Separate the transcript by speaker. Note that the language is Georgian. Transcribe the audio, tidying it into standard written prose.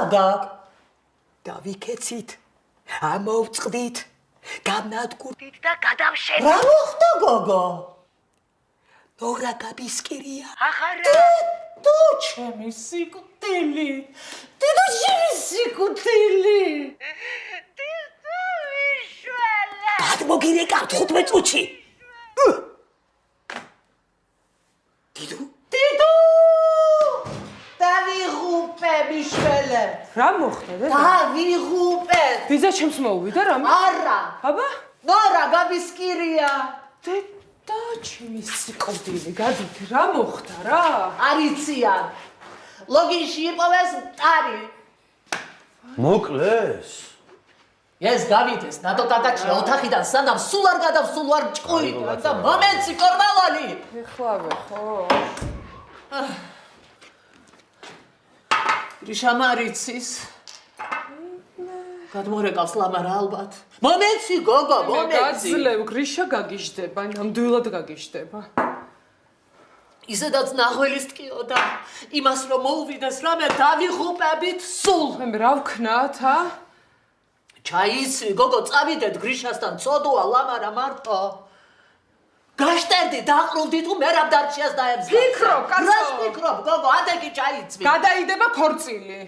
Speaker 1: გავდაკ?
Speaker 2: დავიქეცით, ამოვწყდით, გამნადგურდით და გადავშენით.
Speaker 1: რა მოხდა გოგო?
Speaker 2: ნორა გაბისკირია.
Speaker 1: ახარა. დედო ჩემი სიკვდილი. დედო ჩემი სიკვდილი. დედო ვიშველა.
Speaker 2: გადმოგირეკავთ 15 წუთში.
Speaker 1: დედო! დავიღუპე მიშველე.
Speaker 3: რა მოხდა და?
Speaker 1: დავიღუპე.
Speaker 3: ვიზა ჩემს მოუვიდა რამე?
Speaker 1: არა.
Speaker 3: აბა?
Speaker 1: ნორა გაბისკირია.
Speaker 3: დედა ჩემი სიკვდილი, გადიდი, რა მოხდა რა?
Speaker 1: არიციან. ლოგინში იპოვეს მტარი.
Speaker 4: მოკლეს?
Speaker 1: ეს გავიდეს ნატო-ტატაკში ოთახიდან სანამ სულ არ გადავსულ ვარ ჭკუიდან და მომენტი კორმალანი.
Speaker 3: ეხლავე ხო?
Speaker 1: რიშა მარიცის. გადმორეკავს ლამარა ალბათ. მომენტი გოგო, მომენტი.
Speaker 3: გაძლევ, გრიშა გაგიჟდება, ნამდვილად გაგიჟდება.
Speaker 1: ისედაც ნახველის ტკიოდა. იმას რომ მოუვიდეს რამე დავიღუპებით სულ.
Speaker 3: მე რა ვქნათ, ა?
Speaker 1: ჩაიცვი, გოგო, წავიდეთ გრიშასთან, წოდოა ლამარა მარტო. გაშტერდი, დაყრუნდი თუ მერაბ დარჩიას დაემსგავსე.
Speaker 3: ფიქრობ, კაცო.
Speaker 1: რას ფიქრობ, გოგო, ადეგი ჩაიცვი.
Speaker 3: გადაიდება ქორწილი.